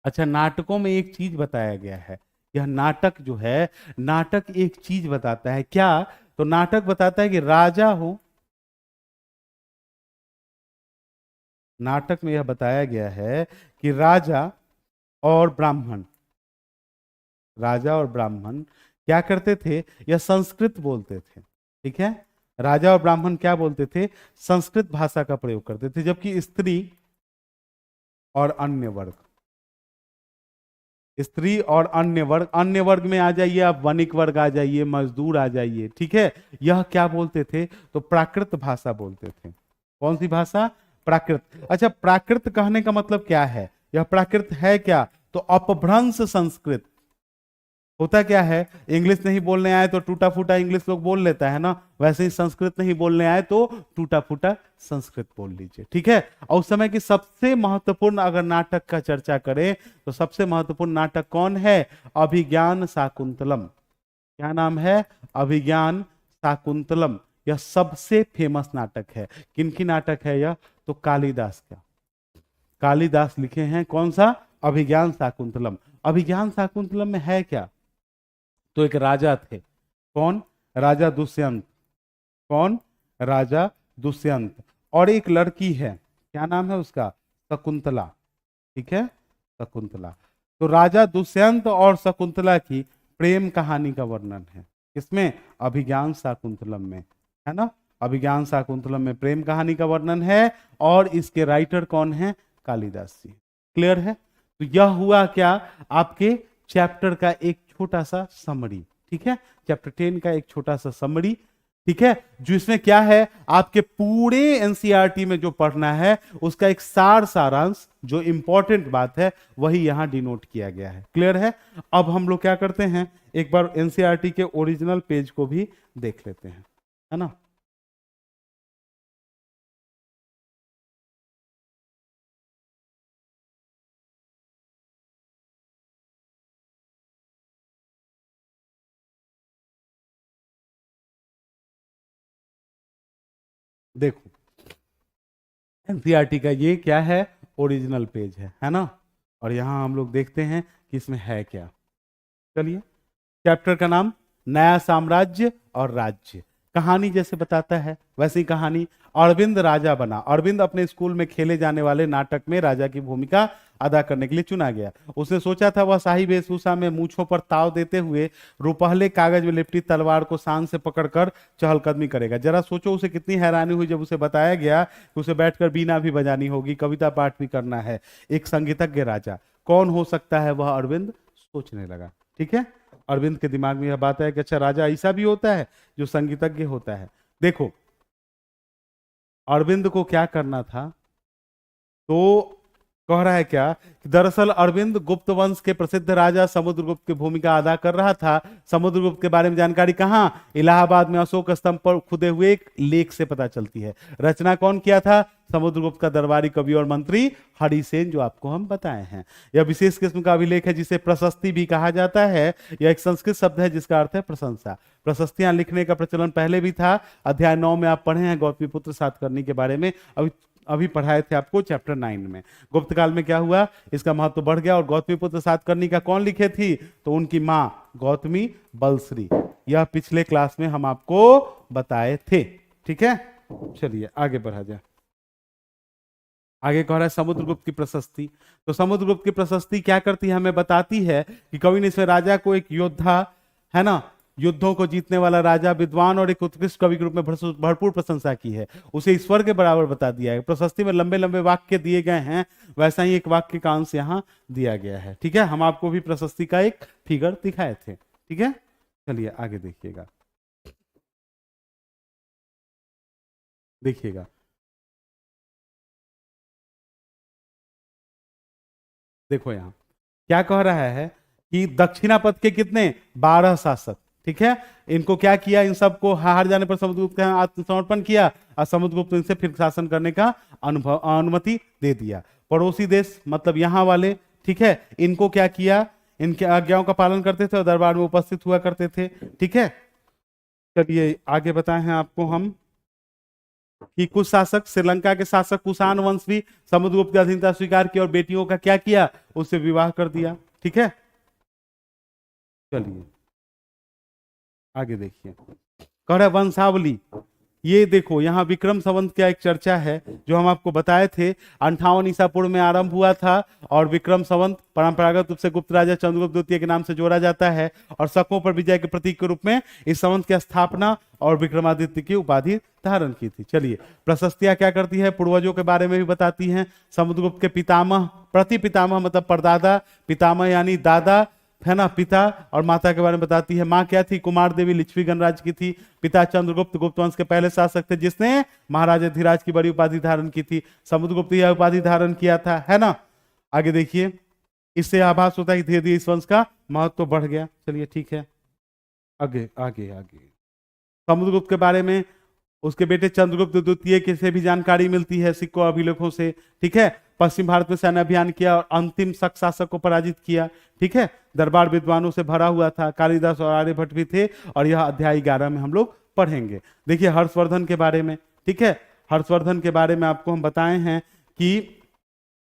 अच्छा, नाटकों में एक चीज बताया गया है, यह नाटक जो है, नाटक एक चीज बताता है, क्या, तो नाटक बताता है कि राजा हो, नाटक में यह बताया गया है कि राजा और ब्राह्मण, राजा और ब्राह्मण क्या करते थे, यह संस्कृत बोलते थे, ठीक है। राजा और ब्राह्मण क्या बोलते थे, संस्कृत भाषा का प्रयोग करते थे, जबकि स्त्री और अन्य वर्ग, स्त्री और अन्य वर्ग, अन्य वर्ग में आ जाइए आप, वणिक वर्ग आ जाइए, मजदूर आ जाइए, ठीक है, यह क्या बोलते थे, तो प्राकृत भाषा बोलते थे। कौन सी भाषा, प्राकृत। अच्छा, प्राकृत कहने का मतलब क्या है, यह प्राकृत है क्या, तो अपभ्रंश संस्कृत। होता क्या है, इंग्लिश नहीं बोलने आए तो टूटा फूटा इंग्लिश लोग बोल लेता है ना, वैसे ही संस्कृत नहीं बोलने आए तो टूटा फूटा संस्कृत बोल लीजिए, ठीक है। और उस समय की सबसे महत्वपूर्ण अगर नाटक का चर्चा करें तो सबसे महत्वपूर्ण नाटक कौन है, अभिज्ञान शाकुंतलम। क्या नाम है, अभिज्ञान शाकुंतलम। यह सबसे फेमस नाटक है। किनकी नाटक है यह, तो कालिदास का, कालिदास लिखे हैं, कौन सा, अभिज्ञान शाकुंतलम। अभिज्ञान शाकुंतलम में है क्या, तो एक राजा थे, कौन, राजा दुष्यंत, कौन, राजा दुष्यंत, और एक लड़की है, क्या नाम है उसका, शकुंतला, ठीक है, शकुंतला। तो राजा दुष्यंत और शकुंतला की प्रेम कहानी का वर्णन है, किसमें, अभिज्ञान शाकुंतलम में, है ना। अभिज्ञान शाकुंतलम में प्रेम कहानी का वर्णन है, और इसके राइटर कौन है, कालिदास जी। क्लियर है। तो यह हुआ क्या, आपके चैप्टर का एक छोटा सा समरी, ठीक है, चैप्टर 10 का एक छोटा सा समरी। ठीक है, जो इसमें क्या है, आपके पूरे एनसीईआरटी में जो पढ़ना है उसका एक सारांश, जो इंपॉर्टेंट बात है वही यहां डिनोट किया गया है। क्लियर है? अब हम लोग क्या करते हैं, एक बार एनसीईआरटी के ओरिजिनल पेज को भी देख लेते हैं, है ना। देखो एनसीईआरटी का ये क्या है, ओरिजिनल पेज है ना। और यहां हम लोग देखते हैं कि इसमें है क्या। चलिए, चैप्टर का नाम नया साम्राज्य और राज्य। कहानी जैसे बताता है वैसी कहानी। अरविंद राजा बना। अरविंद अपने स्कूल में खेले जाने वाले नाटक में राजा की भूमिका अदा करने के लिए चुना गया। उसने सोचा था वह शाही वेशभूषा में मूंछों पर ताव देते हुए रुपहले कागज में लिपटी तलवार को शान से पकड़कर चहलकदमी करेगा। जरा सोचो उसे कितनी हैरानी हुई जब उसे बताया गया कि उसे बैठकर बीना भी बजानी होगी, कविता पाठ भी करना है। एक संगीतज्ञ राजा, कौन हो सकता है वह? अरविंद सोचने लगा। ठीक है, अरविंद के दिमाग में यह बात है कि अच्छा, राजा ऐसा भी होता है जो संगीतज्ञ होता है। देखो अरविंद को क्या करना था, तो कह रहा है क्या कि दरअसल अरविंद गुप्त वंश के प्रसिद्ध राजा समुद्रगुप्त की भूमिका अदा कर रहा था। समुद्रगुप्त के बारे में जानकारी कहां? इलाहाबाद में अशोक स्तंभ पर खुदे हुए एक लेख से पता चलती है। रचना कौन किया था? समुद्रगुप्त का दरबारी कवि और मंत्री हरिसेन, जो आपको हम बताए हैं। यह विशेष किस्म का अभिलेख है जिसे प्रशस्ति भी कहा जाता है। यह एक संस्कृत शब्द है जिसका अर्थ है प्रशंसा। प्रशस्तियां लिखने का प्रचलन पहले भी था। अध्याय 9 में आप पढ़े हैं गौतमीपुत्र सातकर्णी के बारे में। अभी अभी पढ़ाए थे आपको चैप्टर 9 में। गुप्त काल में क्या हुआ, इसका महत्व बढ़ गया। और गौतमीपुत्र सातकर्णी का कौन लिखे थी? तो उनकी मां गौतमी बलश्री। यह पिछले क्लास में हम आपको बताए थे। ठीक है, चलिए आगे बढ़ा जाए। आगे कह रहा है समुद्रगुप्त की प्रशस्ति। तो समुद्रगुप्त की प्रशस्ति क्या करती है, हमें बताती है कि कवि ने इसमें राजा को एक योद्धा, है ना, युद्धों को जीतने वाला राजा, विद्वान और एक उत्कृष्ट कवि के रूप में भरपूर प्रशंसा की है। उसे ईश्वर के बराबर बता दिया है। प्रशस्ति में लंबे लंबे वाक्य दिए गए हैं, वैसा ही एक वाक्य का अंश यहाँ दिया गया है। ठीक है, हम आपको भी प्रशस्ति का एक फिगर दिखाए थे। ठीक है, चलिए आगे देखिएगा। देखिएगा देखो यहां क्या कह रहा है कि दक्षिणापथ के कितने 12 शासक। ठीक है, इनको क्या किया, इन सबको हार जाने पर समुद्रगुप्त का आत्मसमर्पण किया और समुद्रगुप्त इनसे फिर शासन करने का अनुमति दे दिया। पड़ोसी देश मतलब यहां वाले, ठीक है, इनको क्या किया, इनके आज्ञाओं का पालन करते थे और दरबार में उपस्थित हुआ करते थे। ठीक है, चलिए आगे बताए हैं आपको हम कि कुछ शासक, श्रीलंका के शासक कुषाण वंश भी समुद्रगुप्त की अधीनता स्वीकार की और बेटियों का क्या किया, उससे विवाह कर दिया। ठीक है, चलिए आगे देखिए। कह रहा है वंशावली। ये देखो यहाँ विक्रम संवत का एक चर्चा है जो हम आपको बताए थे। 58 ईसा पूर्व में आरंभ हुआ था और विक्रम संवत परंपरागत रूप से गुप्त राजा चंद्रगुप्त द्वितीय के नाम से जोड़ा जाता है और शकों पर विजय के प्रतीक के रूप में इस संवत की स्थापना और विक्रमादित्य की उपाधि धारण की थी। चलिए, प्रशस्तियां क्या करती है, पूर्वजों के बारे में भी बताती हैं। समुद्रगुप्त के पितामह, प्रति पितामह मतलब परदादा, पितामह यानी दादा, है ना, पिता और माता के बारे में बताती है। माँ क्या थी, कुमार देवी लिच्छवी गणराज्य की थी। पिता चंद्रगुप्त गुप्त वंश के पहले शासक थे जिसने महाराजा धीराज की बड़ी उपाधि धारण की थी। समुद्रगुप्त यह उपाधि धारण किया था, है ना। आगे देखिए, इससे आभास होता है कि धीरे धीरे इस वंश का महत्व तो बढ़ गया। चलिए ठीक है, आगे आगे आगे समुद्रगुप्त के बारे में उसके बेटे चंद्रगुप्त द्वितीय की से भी जानकारी मिलती है सिक्कों अभिलेखों से। ठीक है, पश्चिम भारत में सैन्य अभियान किया और अंतिम शक शासक को पराजित किया। ठीक है, दरबार विद्वानों से भरा हुआ था। कालिदास और आर्यभट्ट भी थे और यह अध्याय 11 में हम लोग पढ़ेंगे। देखिए हर्षवर्धन के बारे में। ठीक है, हर्षवर्धन के बारे में आपको हम बताए हैं कि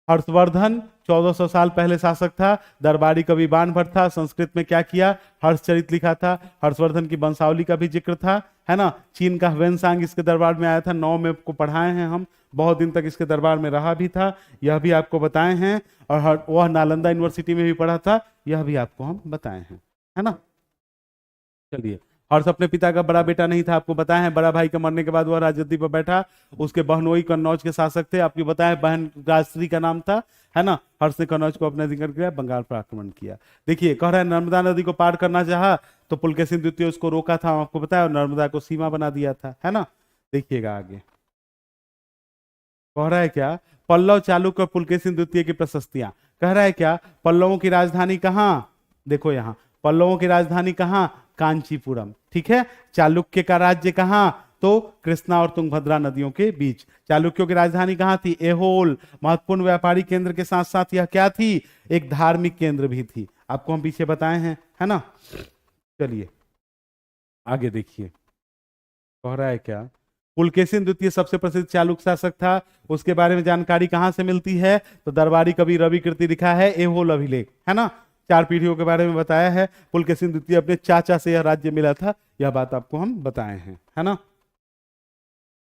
हर्षवर्धन 1400 साल पहले शासक था। दरबारी कवि बाणभट्ट था। संस्कृत में क्या किया, हर्षचरित लिखा था। हर्षवर्धन की वंशावली का भी जिक्र था, है ना। चीन का ह्वेनसांग इसके दरबार में आया था। 9 में को पढ़ाए हैं हम, बहुत दिन तक इसके दरबार में रहा भी था, यह भी आपको बताए हैं। और वह नालंदा यूनिवर्सिटी में भी पढ़ा था, यह भी आपको हम बताए हैं, है ना। चलिए हर्ष अपने पिता का बड़ा बेटा नहीं था, आपको बताया है। बड़ा भाई के मरने के बाद वह राजगद्दी पर बैठा। उसके बहनोई कन्नौज के शासक थे, आपको बताया बहन राजश्री का नाम था, है ना। हर्ष ने कन्नौज को अपने अधीन किया, बंगाल पर आक्रमण किया। देखिए कह रहा है नर्मदा नदी को पार करना चाहा तो पुलकेशिन द्वितीय उसको रोका था, आपको बताया, और नर्मदा को सीमा बना दिया था, है ना। देखिएगा आगे कह रहा है क्या, पल्लव चालुक्य और पुलकेशिन द्वितीय की प्रशस्तियां। कह रहा है क्या, पल्लवों की राजधानी कहां, देखो यहां पल्लवों की राजधानी कहां, कांचीपुरम, ठीक है। चालुक्य का राज्य कहां, तो कृष्णा और तुंगभद्रा नदियों के बीच। चालुक्यों की राजधानी कहां थी, एहोल। महत्वपूर्ण व्यापारिक केंद्र के साथ साथ यह क्या थी, एक धार्मिक केंद्र भी थी, आपको हम पीछे बताए हैं, है ना। चलिए आगे देखिए कह रहा है क्या, पुलकेशिन द्वितीय सबसे प्रसिद्ध चालुक्य शासक था। उसके बारे में जानकारी कहां से मिलती है, तो दरबारी कवि रवि कीर्ति लिखा है, एहोल अभिलेख, है ना। 4 पीढ़ियों के बारे में बताया है। पुलकेशिन द्वितीय अपने चाचा से यह राज्य मिला था, यह बात आपको हम बताए हैं, है ना।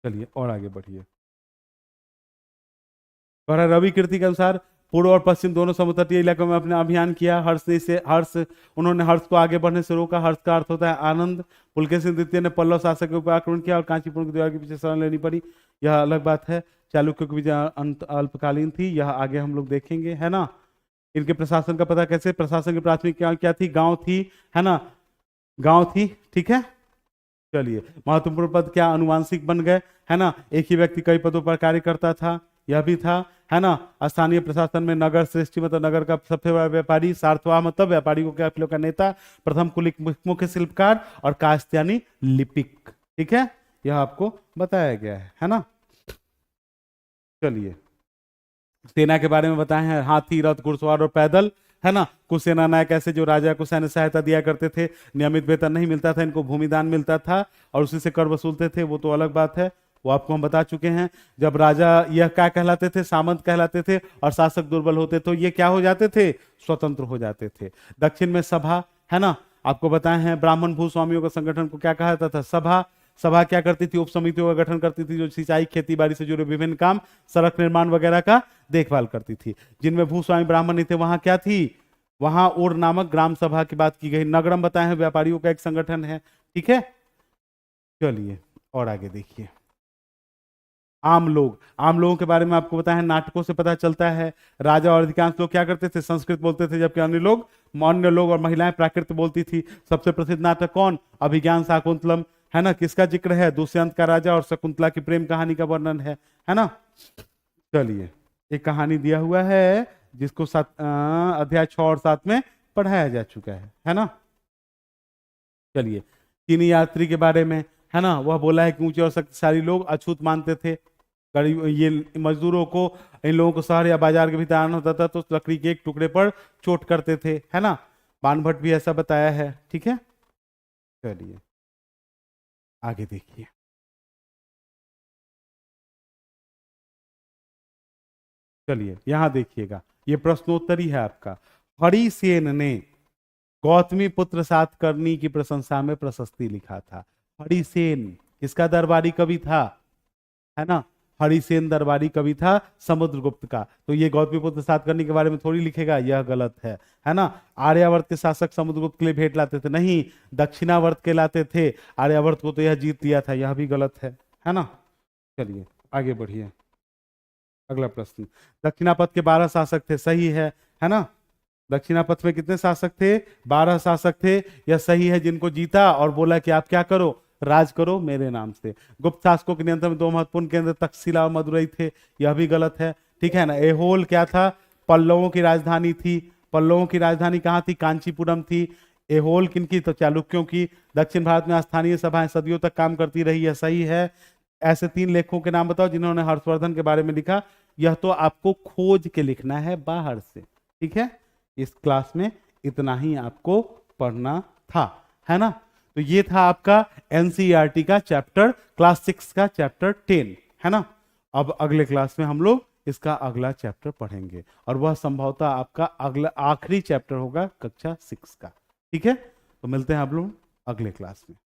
चलिए और आगे बढ़िए। रवि कीर्ति के अनुसार पूर्व और पश्चिम दोनों समुद्र तटीय इलाकों में अपना अभियान किया। उन्होंने हर्ष को आगे बढ़ने से रोका। हर्ष का अर्थ होता है आनंद। पुलकेशिन द्वितीय ने पल्लव शासक के ऊपर आक्रमण किया और कांचीपुरम की दीवार के पीछे शरण लेनी पड़ी, यह अलग बात है। चालुक्यों की विजय अल्पकालीन थी, यह आगे हम लोग देखेंगे, है ना। इनके प्रशासन का पता कैसे, प्रशासन की प्राथमिक क्या थी, गांव थी, है ना, गांव थी, ठीक है। चलिए महत्वपूर्ण पद क्या, अनुवांशिक बन गए, है ना। एक ही व्यक्ति कई पदों पर कार्य करता था, यह भी था, है ना। स्थानीय प्रशासन में नगर श्रेष्ठी मतलब नगर का सबसे बड़ा व्यापारी, सार्थवाह मतलब व्यापारी को क्या का नेता, प्रथम कुलिक मुख्य शिल्पकार और कास्त्यानी लिपिक, ठीक है। यह आपको बताया गया है ना। चलिए सेना के बारे में बताए हैं, हाथी, रथ, घुड़सवार और पैदल, है ना। कुछ सेना नायक ऐसे जो राजा को सैन्य सहायता दिया करते थे, नियमित वेतन नहीं मिलता था, इनको भूमिदान मिलता था और उसी से कर वसूलते थे, वो तो अलग बात है, वो आपको हम बता चुके हैं। जब राजा यह क्या कहलाते थे, सामंत कहलाते थे, और शासक दुर्बल होते तो ये क्या हो जाते थे, स्वतंत्र हो जाते थे। दक्षिण में सभा, है ना, आपको बताए हैं। ब्राह्मण भूस्वामियों का संगठन को क्या कहा जाता था, सभा। सभा क्या करती थी, उप समितियों का गठन करती थी जो सिंचाई खेती बाड़ी से जुड़े विभिन्न काम, सड़क निर्माण वगैरह का देखभाल करती थी। जिनमें भूस्वामी ब्राह्मण नहीं थे वहां क्या थी, वहां और नामक ग्राम सभा की बात की गई। नगरम बताए हैं व्यापारियों का एक संगठन है, ठीक है। चलिए और आगे देखिए, आम लोगों के बारे में आपको बताया है, नाटकों से पता चलता है। राजा और अधिकांश लोग क्या करते थे, संस्कृत बोलते थे, जबकि अन्य लोग और महिलाएं प्राकृत बोलती थी। सबसे प्रसिद्ध नाटक कौन, अभिज्ञान शाकुंतलम, है ना। किसका जिक्र है, दुष्यंत का राजा और शकुंतला की प्रेम कहानी का वर्णन है ना। चलिए एक कहानी दिया हुआ है जिसको अध्याय 6 और 7 में पढ़ाया जा चुका है ना। चलिए चीनी यात्री के बारे में, है ना, वह बोला है कि ऊंचे और शक्तिशाली लोग अछूत मानते थे। गरीब ये मजदूरों को, इन लोगों को शहर या बाजार के भीतर आना होता था तो लकड़ी के एक टुकड़े पर चोट करते थे, है ना। बाणभट्ट भी ऐसा बताया है, ठीक है। चलिए आगे देखिए, चलिए यहां देखिएगा, ये प्रश्नोत्तरी है आपका। हरिसेन ने गौतमी पुत्र सातकर्णी की प्रशंसा में प्रशस्ति लिखा था। हरिसेन किसका दरबारी कवि था, है ना, हरिसेन दरबारी कवि था समुद्रगुप्त का। तो ये गौतमीपुत्र सातकर्णी के बारे में थोड़ी लिखेगा, यह गलत है ना। आर्यावर्त के शासक समुद्रगुप्त के लिए भेंट लाते थे, नहीं, दक्षिणावर्त के लाते थे। आर्यावर्त को तो यह जीत लिया था, यह भी गलत है ना। चलिए आगे बढ़िए, अगला प्रश्न। दक्षिणापथ के 12 शासक थे, सही है ना। दक्षिणापथ में कितने शासक थे, 12 शासक थे, यह सही है। जिनको जीता और बोला कि आप क्या करो, राज करो मेरे नाम से। गुप्त शासकों के नियंत्रण में 2 महत्वपूर्ण केंद्र तक्षशिला और मदुरई थे, यह भी गलत है, ठीक है ना। एहोल क्या था, पल्लवों की राजधानी थी। पल्लवों की राजधानी कहाँ थी, कांचीपुरम थी। एहोल किनकी, तो चालुक्यों की। दक्षिण भारत में स्थानीय सभाएं सदियों तक काम करती रही, यह सही है। ऐसे 3 लेखकों के नाम बताओ जिन्होंने हर्षवर्धन के बारे में लिखा। यह तो आपको खोज के लिखना है बाहर से, ठीक है। इस क्लास में इतना ही आपको पढ़ना था, है ना। तो ये था आपका एनसीईआरटी का चैप्टर क्लास 6 का चैप्टर 10, है ना। अब अगले क्लास में हम लोग इसका अगला चैप्टर पढ़ेंगे और वह संभवतः आपका अगला आखिरी चैप्टर होगा कक्षा 6 का, ठीक है। तो मिलते हैं आप लोग अगले क्लास में।